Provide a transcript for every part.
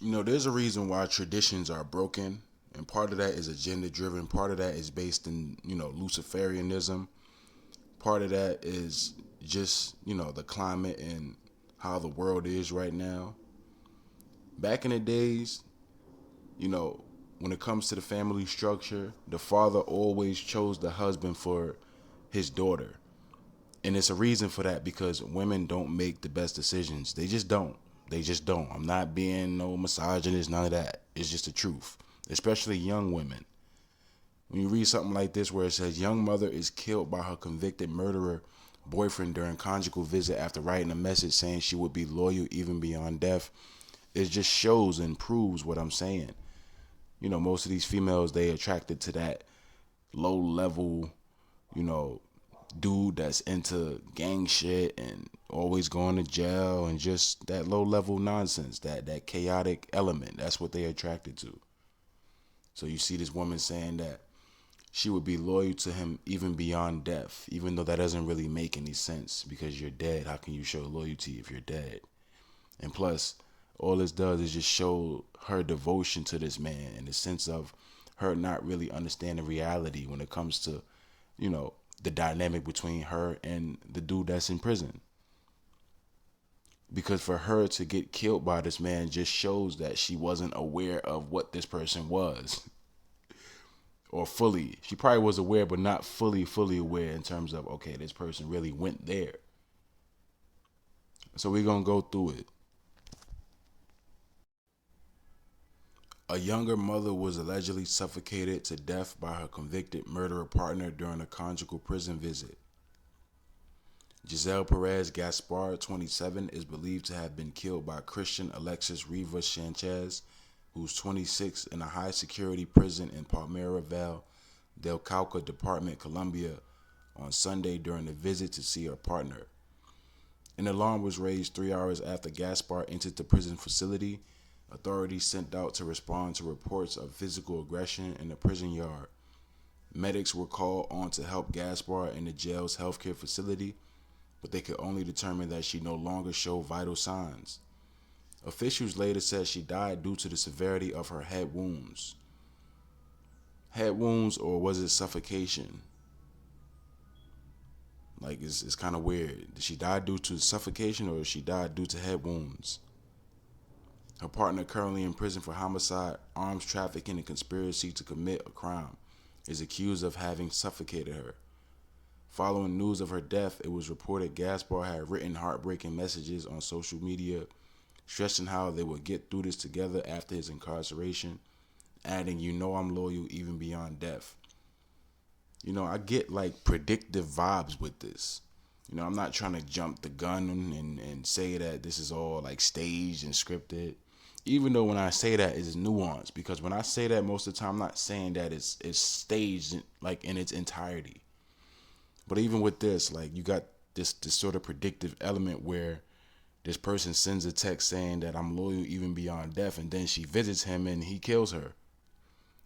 There's a reason why traditions are broken, and part of that is agenda driven. Part of that is based in, Luciferianism. Part of that is just, the climate and how the world is right now. Back in the days, you know, when it comes to the family structure, the father always chose the husband for his daughter. And it's a reason for that because women don't make the best decisions. They just don't. They just don't. I'm not being no misogynist, none of that. It's just the truth. Especially young women. When you read something like this where it says young mother is killed by her convicted murderer boyfriend during conjugal visit after writing a message saying she would be loyal even beyond death, it just shows and proves what I'm saying. Most of these females, they attracted to that low level, you know, dude that's into gang shit and always going to jail and just that low level nonsense, that chaotic element. That's what they attracted to. So you see this woman saying that she would be loyal to him even beyond death, even though that doesn't really make any sense because you're dead. How can you show loyalty if you're dead? And plus, all this does is just show her devotion to this man in the sense of her not really understanding reality when it comes to, you know, the dynamic between her and the dude that's in prison. Because for her to get killed by this man just shows that she wasn't aware of what this person was. Or fully. She probably was aware, but not fully aware in terms of, okay, this person really went there. So we're going to go through it. A younger mother was allegedly suffocated to death by her convicted murderer partner during a conjugal prison visit. Giselle Perez Gaspar, 27, is believed to have been killed by Christian Alexis Rivas Sanchez, who's 26, in a high security prison in Palmera Vale, Del Cauca Department, Colombia, on Sunday during a visit to see her partner. An alarm was raised 3 hours after Gaspar entered the prison facility. Authorities sent out to respond to reports of physical aggression in the prison yard. Medics were called on to help Gaspar in the jail's healthcare facility, but they could only determine that she no longer showed vital signs. Officials later said she died due to the severity of her head wounds. Head wounds, or was it suffocation? Like, it's kind of weird. Did she die due to suffocation or did she die due to head wounds? Her partner, currently in prison for homicide, arms trafficking, and conspiracy to commit a crime, is accused of having suffocated her. Following news of her death, it was reported Gaspar had written heartbreaking messages on social media, stressing how they would get through this together after his incarceration, adding, "You know I'm loyal even beyond death." I get like predictive vibes with this. I'm not trying to jump the gun and say that this is all like staged and scripted. Even though when I say that, it's nuanced because when I say that, most of the time I'm not saying that it's staged like in its entirety. But even with this, like you got this sort of predictive element where this person sends a text saying that I'm loyal even beyond death, and then she visits him and he kills her.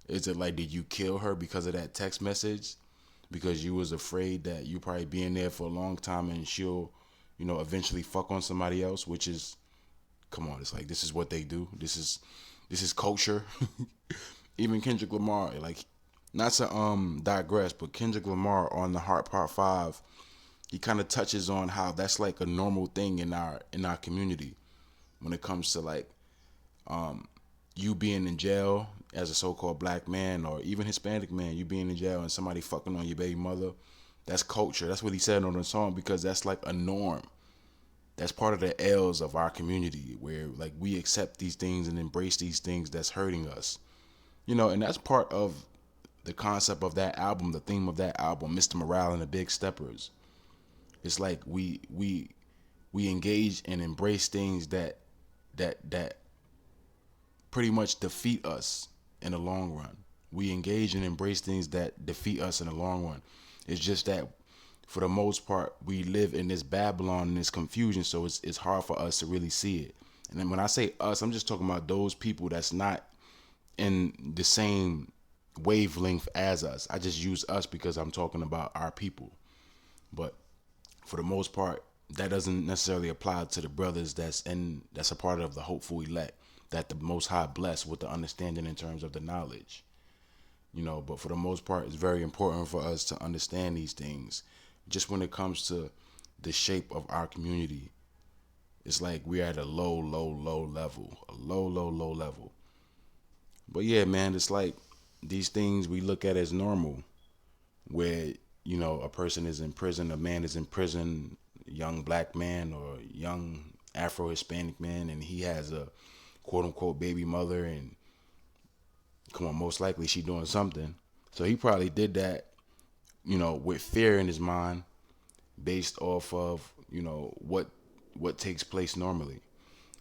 Is it like, did you kill her because of that text message? Because you was afraid that you probably be in there for a long time and she'll, eventually fuck on somebody else, which is, come on, it's like this is what they do. This is culture. Even Kendrick Lamar, like, not to digress, but Kendrick Lamar on the Heart Part 5, he kind of touches on how that's like a normal thing in our community when it comes to like you being in jail as a so-called black man or even Hispanic man, you being in jail and somebody fucking on your baby mother. That's culture. That's what he said on the song because that's like a norm. That's part of the L's of our community where like we accept these things and embrace these things that's hurting us. And that's part of the concept of that album, the theme of that album, Mr. Morale and the Big Steppers. It's like we engage and embrace things that pretty much defeat us in the long run. We engage and embrace things that defeat us in the long run. It's just that for the most part, we live in this Babylon and this confusion, so it's hard for us to really see it. And then when I say us, I'm just talking about those people that's not in the same wavelength as us. I just use us because I'm talking about our people. But for the most part, that doesn't necessarily apply to the brothers that's a part of the hopeful elect. that the Most High bless with the understanding in terms of the knowledge. But for the most part, it's very important for us to understand these things. Just when it comes to the shape of our community, it's like we're at a low, low, low level, a low, low, low level. But yeah, man, it's like these things we look at as normal, where a person is in prison, a man is in prison, a young black man or young Afro Hispanic man, and he has a quote unquote baby mother, and come on, most likely she doing something. So he probably did that, with fear in his mind, based off of what takes place normally,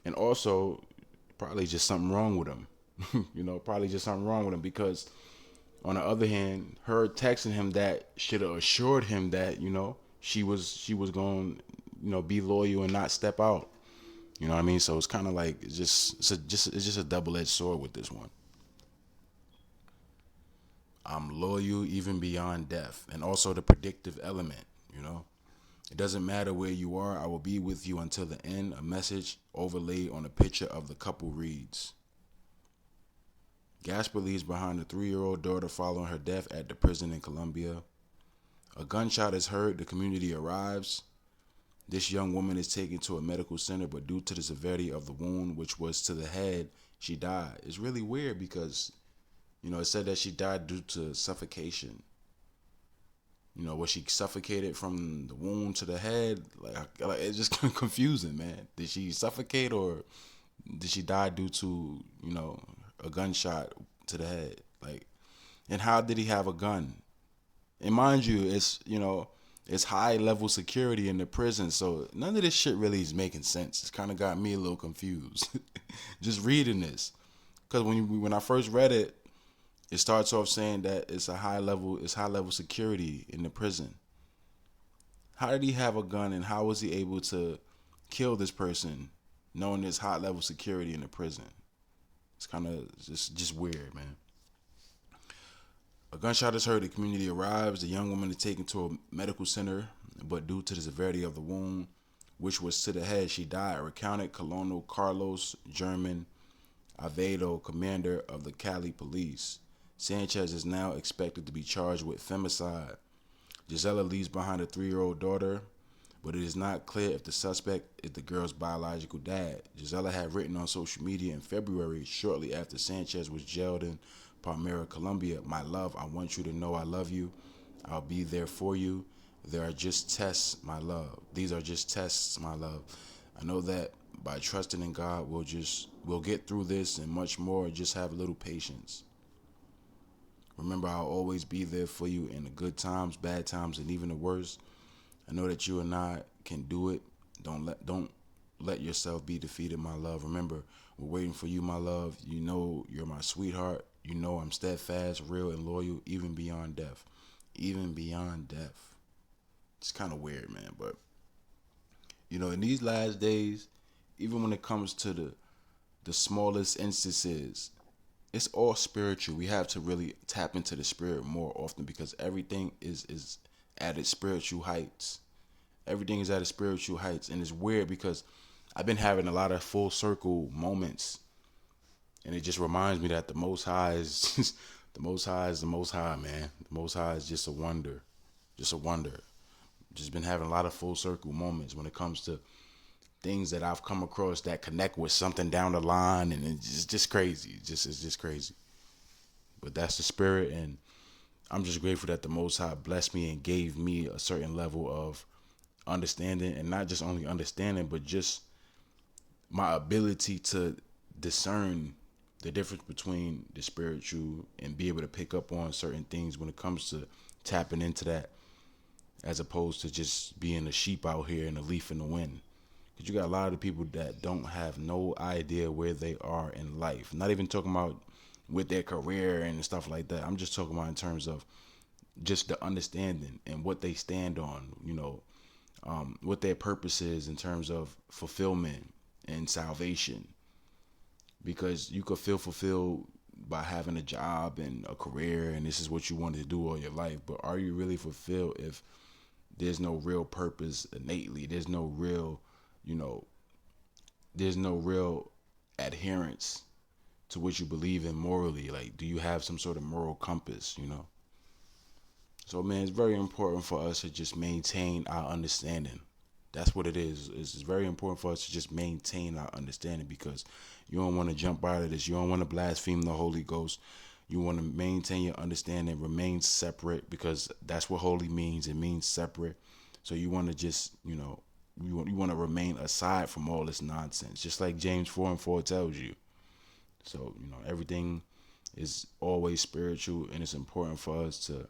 and also probably just something wrong with him. Probably just something wrong with him, because on the other hand, her texting him that should have assured him that she was going be loyal and not step out. You know what I mean? So it's kind of like it's just a double edged sword with this one. I'm loyal even beyond death, and also the predictive element. It doesn't matter where you are, I will be with you until the end. A message overlaid on a picture of the couple reads. Gasper leaves behind a 3-year-old daughter following her death at the prison in Colombia. A gunshot is heard. The community arrives. This young woman is taken to a medical center, but due to the severity of the wound, which was to the head, she died. It's really weird because, it said that she died due to suffocation. Was she suffocated from the wound to the head? Like it's just kind of confusing, man. Did she suffocate, or did she die due to, a gunshot to the head? Like, and how did he have a gun? And mind you, it's high level security in the prison, so none of this shit really is making sense. It's kind of got me a little confused, just reading this, because when I first read it, it starts off saying that it's high level security in the prison. How did he have a gun, and how was he able to kill this person, knowing there's high level security in the prison? It's kind of just weird, man. A gunshot is heard. The community arrives. The young woman is taken to a medical center, but due to the severity of the wound, which was to the head, she died, recounted Colonel Carlos German Avedo, commander of the Cali police. Sanchez is now expected to be charged with femicide. Gisela leaves behind a 3-year-old daughter, but it is not clear if the suspect is the girl's biological dad. Gisela had written on social media in February, shortly after Sanchez was jailed in Palmyra, Colombia, "My love, I want you to know I love you. I'll be there for you. There are just tests, my love. These are just tests, my love. I know that by trusting in God, we'll get through this and much more. Just have a little patience. Remember, I'll always be there for you in the good times, bad times, and even the worst. I know that you and I can do it. Don't let yourself be defeated, my love. Remember, we're waiting for you, my love. You know you're my sweetheart. You know I'm steadfast, real, and loyal, even beyond death. Even beyond death." It's kind of weird, man. But, in these last days, even when it comes to the smallest instances, it's all spiritual. We have to really tap into the spirit more often, because everything is at its spiritual heights. Everything is at its spiritual heights. And it's weird because I've been having a lot of full circle moments, and it just reminds me that the Most High is the Most High is the Most High, man. The Most High is just a wonder, just a wonder. Just been having a lot of full circle moments when it comes to things that I've come across that connect with something down the line, and it's just crazy. It's just crazy. But that's the spirit, and I'm just grateful that the Most High blessed me and gave me a certain level of understanding, and not just only understanding, but just my ability to discern the difference between the spiritual and be able to pick up on certain things when it comes to tapping into that, as opposed to just being a sheep out here and a leaf in the wind. Because you got a lot of people that don't have no idea where they are in life. Not even talking about with their career and stuff like that. I'm just talking about in terms of just the understanding and what they stand on, what their purpose is in terms of fulfillment and salvation. Because you could feel fulfilled by having a job and a career, and this is what you wanted to do all your life. But are you really fulfilled if there's no real purpose innately? There's no real adherence to what you believe in morally. Like, do you have some sort of moral compass, you know? So, man, it's very important for us to just maintain our understanding. That's what it is. It's very important for us to just maintain our understanding, because you don't want to jump out of this. You don't want to blaspheme the Holy Ghost. You want to maintain your understanding, remain separate, because that's what holy means. It means separate. So you want to just, you want to remain aside from all this nonsense, just like James 4:4 tells you. So, everything is always spiritual, and it's important for us to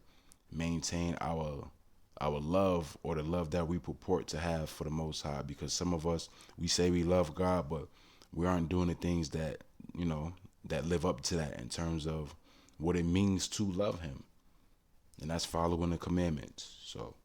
maintain our love, or the love that we purport to have for the Most High, because some of us, we say we love God, but we aren't doing the things that, that live up to that in terms of what it means to love him. And that's following the commandments. So